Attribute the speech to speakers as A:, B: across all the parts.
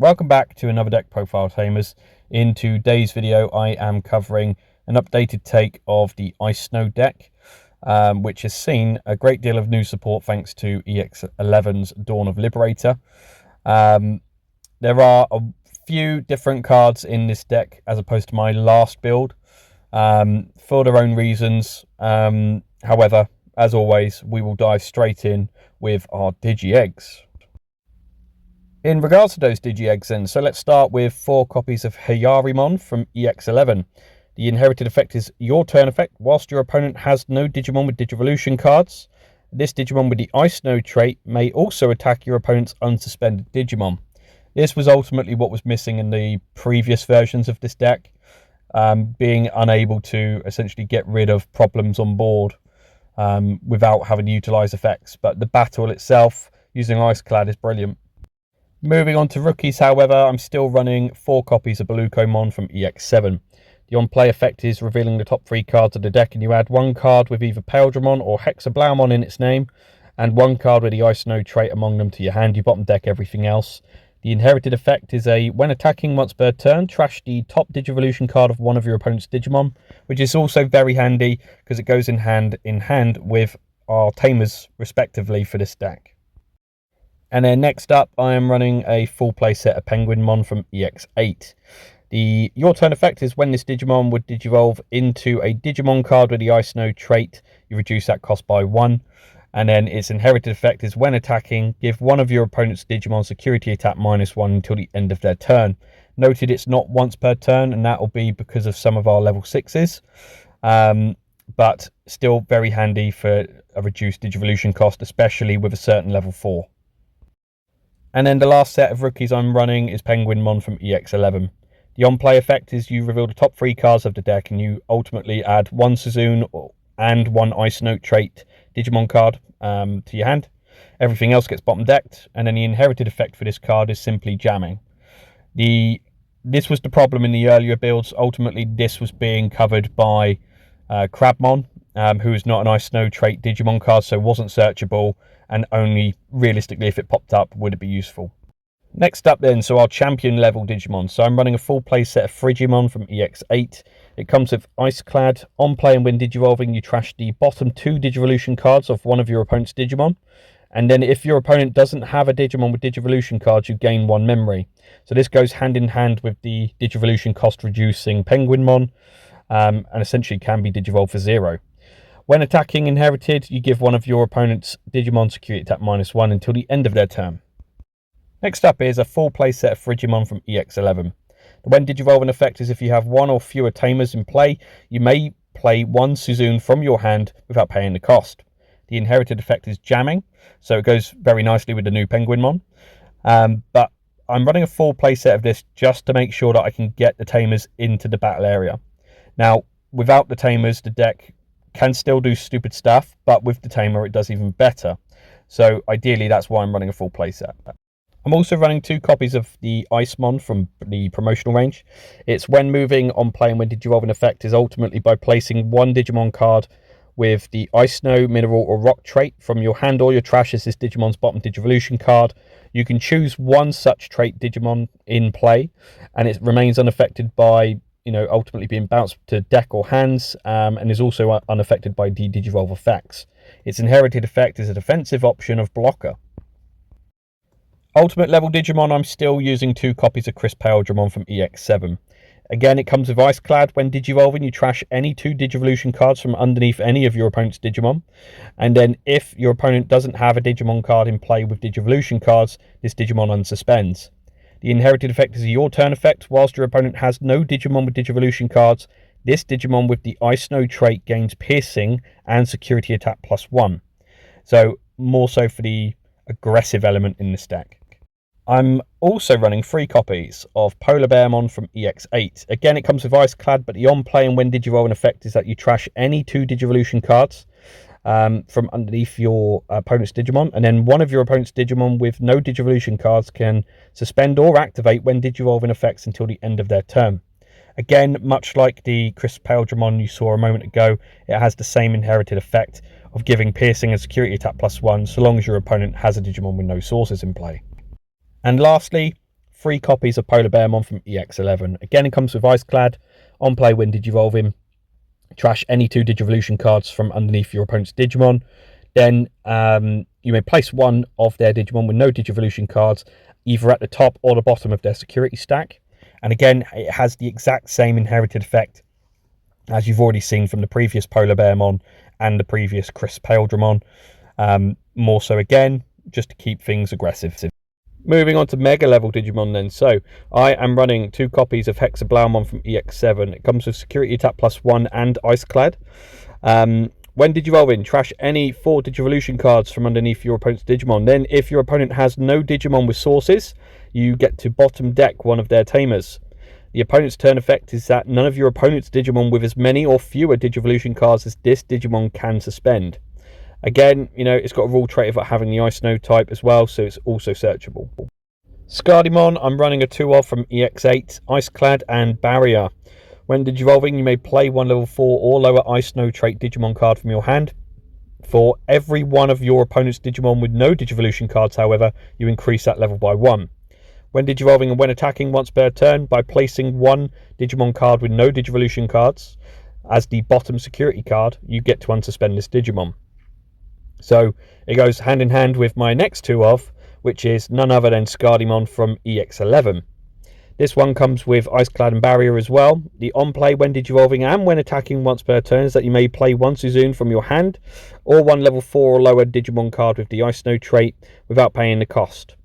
A: Welcome back to another deck profile, Tamers. In today's video I am covering an updated take of the Ice Snow deck, which has seen a great deal of new support thanks to EX11's Dawn of Liberator. There are a few different cards in this deck as opposed to my last build for their own reasons. However, as always, we will dive straight in with our Digi-Eggs. In regards to those Digi-Eggs then, so let's start with 4 copies of Hayarimon from EX11. The inherited effect is your turn effect whilst your opponent has no Digimon with Digivolution cards. This Digimon with the Ice Snow trait may also attack your opponent's unsuspended Digimon. This was ultimately what was missing in the previous versions of this deck, being unable to essentially get rid of problems on board without having to utilise effects. But the battle itself using Iceclad is brilliant. Moving on to rookies, however, I'm still running 4 copies of Balukomon from EX7. The on-play effect is revealing the top 3 cards of the deck, and you add 1 card with either Paildramon or Hexablaumon in its name, and 1 card with the Ice Snow trait among them to your hand. You bottom deck everything else. The inherited effect is when attacking once per turn, trash the top Digivolution card of one of your opponent's Digimon, which is also very handy because it goes in hand with our Tamers respectively for this deck. And then next up, I am running a full play set of Penguinmon from EX8. Your turn effect is when this Digimon would Digivolve into a Digimon card with the Ice Snow trait, you reduce that cost by 1. And then its inherited effect is when attacking, give one of your opponent's Digimon security attack -1 until the end of their turn. Noted it's not once per turn, and that will be because of some of our level 6s. But still very handy for a reduced Digivolution cost, especially with a certain level 4. And then the last set of rookies I'm running is Penguinmon from EX11. The on-play effect is you reveal the top 3 cards of the deck, and you ultimately add 1 Suzoon and 1 Ice Note trait Digimon card to your hand. Everything else gets bottom decked, and then the inherited effect for this card is simply jamming. This was the problem in the earlier builds. Ultimately, this was being covered by Crabmon, who is not an Ice Snow trait Digimon card, so wasn't searchable, and only realistically if it popped up would it be useful. Next up then, so our champion level Digimon. So I'm running a full play set of Frigimon from EX8. It comes with Iceclad. On play and when Digivolving, you trash the bottom 2 Digivolution cards of one of your opponent's Digimon. And then if your opponent doesn't have a Digimon with Digivolution cards, you gain 1 memory. So this goes hand in hand with the Digivolution cost reducing Penguinmon, and essentially can be Digivolved for 0. When attacking inherited, you give one of your opponent's Digimon security attack -1 until the end of their turn. Next up is a full play set of Frigimon from EX11. The when Digivolving effect is if you have 1 or fewer Tamers in play, you may play 1 Suzoon from your hand without paying the cost. The inherited effect is jamming, so it goes very nicely with the new Penguinmon. But I'm running a full play set of this just to make sure that I can get the Tamers into the battle area. Now, without the Tamers, the deck can still do stupid stuff, but with the Tamer it does even better. So ideally that's why I'm running a full playset. I'm also running 2 copies of the Icemon from the promotional range. It's when moving on play and when Digivolving effect is ultimately by placing 1 Digimon card with the Ice Snow, Mineral or Rock trait from your hand or your trash as this Digimon's bottom Digivolution card. You can choose 1 such trait Digimon in play and it remains unaffected by ultimately being bounced to deck or hands, and is also unaffected by the Digivolve effects. Its inherited effect is a defensive option of blocker. Ultimate level Digimon, I'm still using 2 copies of Chris Paildramon from EX7. Again, it comes with Iceclad. When Digivolving, you trash any 2 Digivolution cards from underneath any of your opponent's Digimon. And then if your opponent doesn't have a Digimon card in play with Digivolution cards, this Digimon unsuspends. The inherited effect is a your turn effect. Whilst your opponent has no Digimon with Digivolution cards, this Digimon with the Ice Snow trait gains piercing and security attack +1. So more so for the aggressive element in this deck. I'm also running 3 copies of Polar Bearmon from EX8. Again, it comes with Iceclad, but the on play and when Digivolving effect is that you trash any 2 Digivolution cards from underneath your opponent's Digimon, and then one of your opponent's Digimon with no Digivolution cards can suspend or activate when Digivolving effects until the end of their turn. Again, much like the Chris Paildramon you saw a moment ago, it has the same inherited effect of giving piercing and security attack +1 so long as your opponent has a Digimon with no sources in play. And lastly, 3 copies of Polar Bearmon from EX11. Again, it comes with Iceclad. On play when Digivolving, trash any 2 Digivolution cards from underneath your opponent's Digimon. Then you may place one of their Digimon with no Digivolution cards either at the top or the bottom of their security stack. And again, it has the exact same inherited effect as you've already seen from the previous Polar Bearmon and the previous Crisp Paildramon. More so again, just to keep things aggressive. Moving on to Mega level Digimon then. So I am running 2 copies of Hexablaumon from EX7. It comes with Security Attack +1 and Iceclad. When Digivolving, trash any 4 Digivolution cards from underneath your opponent's Digimon. Then, if your opponent has no Digimon with sources, you get to bottom deck one of their Tamers. The opponent's turn effect is that none of your opponent's Digimon with as many or fewer Digivolution cards as this Digimon can suspend. Again, you know, it's got a rule trait about having the Ice Snow type as well, so it's also searchable. Scardimon, I'm running a 2 of from EX8, Iceclad and Barrier. When Digivolving, you may play 1 level 4 or lower Ice Snow trait Digimon card from your hand. For every one of your opponent's Digimon with no Digivolution cards, however, you increase that level by 1. When Digivolving and when attacking once per turn, by placing 1 Digimon card with no Digivolution cards as the bottom security card, you get to unsuspend this Digimon. So it goes hand in hand with my next 2 of, which is none other than Scardimon from EX11. This one comes with Iceclad and Barrier as well. The on-play when Digivolving and when attacking once per turn is that you may play 1 Suzoon from your hand or 1 level 4 or lower Digimon card with the Ice Snow trait without paying the cost.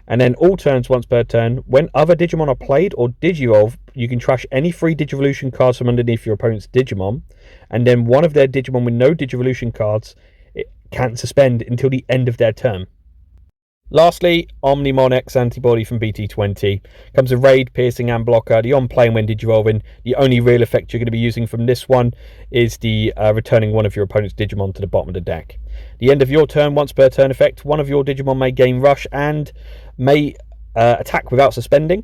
A: And then all turns once per turn, when other Digimon are played or Digivolve, you can trash any 3 Digivolution cards from underneath your opponent's Digimon, and then one of their Digimon with no Digivolution cards it can't suspend until the end of their turn. Lastly, Omnimon X Antibody from BT20. Comes with Raid, Piercing and Blocker. The on-play when Digivolving. The only real effect you're going to be using from this one is the returning one of your opponent's Digimon to the bottom of the deck. The end of your turn, once per turn effect, one of your Digimon may gain Rush and may attack without suspending.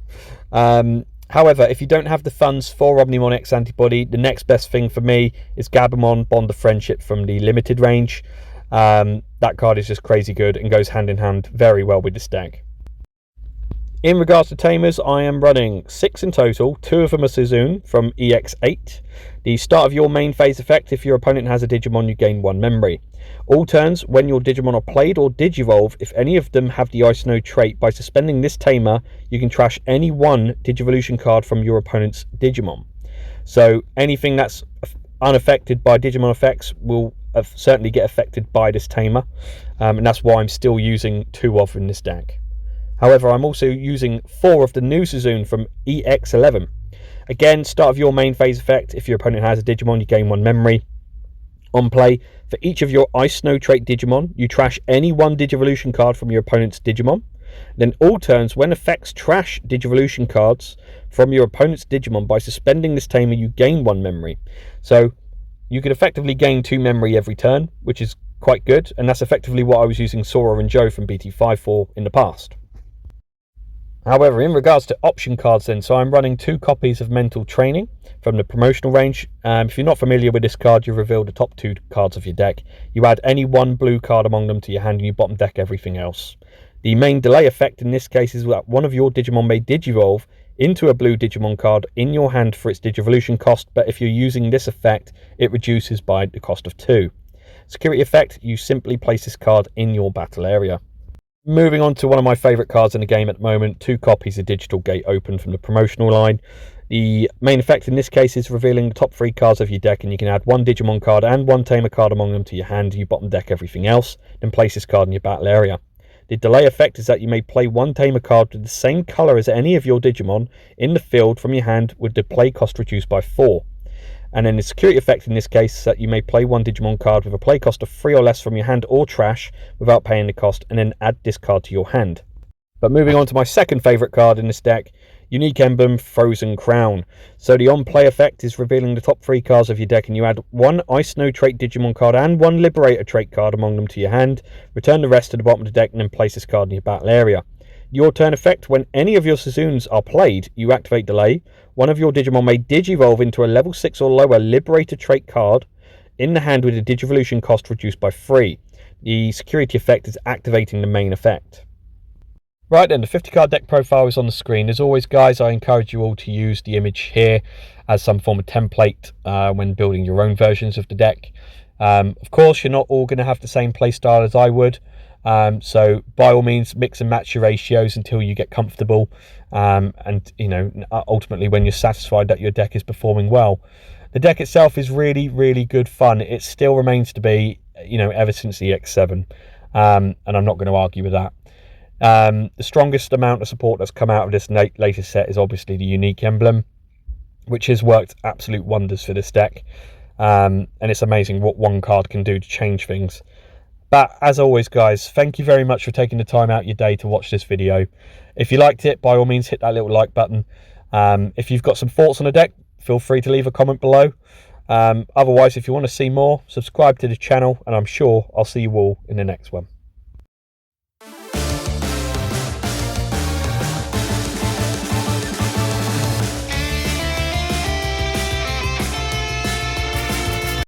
A: However, if you don't have the funds for Omnimon X Antibody, the next best thing for me is Gabumon Bond of Friendship from the limited range. That card is just crazy good and goes hand in hand very well with this deck. In regards to Tamers, I am running 6 in total. 2 of them are Suzoon from EX8. The start of your main phase effect, if your opponent has a Digimon, you gain 1 memory. All turns, when your Digimon are played or Digivolve, if any of them have the Ice Snow trait, by suspending this Tamer, you can trash any 1 Digivolution card from your opponent's Digimon. So anything that's unaffected by Digimon effects will certainly get affected by this Tamer, and that's why I'm still using 2 of in this deck. However, I'm also using 4 of the new Suzoon from EX11. Again, start of your main phase effect, if your opponent has a Digimon, you gain 1 memory. On play, for each of your Ice Snow trait Digimon, you trash any 1 Digivolution card from your opponent's Digimon. Then all turns, when effects trash Digivolution cards from your opponent's Digimon, by suspending this Tamer, you gain 1 memory. So you could effectively gain 2 memory every turn, which is quite good, and that's effectively what I was using Sora and Joe from BT24 for in the past. However, in regards to option cards then, so I'm running 2 copies of Mental Training from the promotional range. If you're not familiar with this card, you reveal the top 2 cards of your deck. You add any 1 blue card among them to your hand and you bottom deck everything else. The main delay effect in this case is that one of your Digimon may Digivolve into a blue Digimon card in your hand for its Digivolution cost, but if you're using this effect, it reduces by the cost of 2. Security effect, you simply place this card in your battle area. Moving on to one of my favourite cards in the game at the moment, 2 copies of Digital Gate Open from the promotional line. The main effect in this case is revealing the top 3 cards of your deck, and you can add 1 Digimon card and 1 Tamer card among them to your hand. You bottom deck everything else, then place this card in your battle area. The delay effect is that you may play 1 Tamer card with the same colour as any of your Digimon in the field from your hand, with the play cost reduced by 4. And then the security effect in this case is that you may play 1 Digimon card with a play cost of 3 or less from your hand or trash without paying the cost, and then add this card to your hand. But moving on to my second favourite card in this deck, Unique Emblem Frozen Crown. So the on-play effect is revealing the top 3 cards of your deck, and you add 1 Ice Snow trait Digimon card and 1 Liberator trait card among them to your hand. Return the rest to the bottom of the deck and then place this card in your battle area. Your turn effect, when any of your Suzoons are played, you activate Delay. One of your Digimon may Digivolve into a level 6 or lower Liberator trait card in the hand with a Digivolution cost reduced by 3. The security effect is activating the main effect. Right then, the 50 card deck profile is on the screen. As always, guys, I encourage you all to use the image here as some form of template when building your own versions of the deck. Of course, you're not all going to have the same play style as I would. So by all means, mix and match your ratios until you get comfortable. And, you know, ultimately when you're satisfied that your deck is performing well. The deck itself is really, really good fun. It still remains to be, you know, ever since EX7. And I'm not going to argue with that. The strongest amount of support that's come out of this latest set is obviously the unique emblem, which has worked absolute wonders for this deck. And it's amazing what one card can do to change things. But as always, guys, thank you very much for taking the time out your day to watch this video. If you liked it, by all means, hit that little like button. If you've got some thoughts on the deck, feel free to leave a comment below. Otherwise, if you want to see more, subscribe to the channel, and I'm sure I'll see you all in the next one.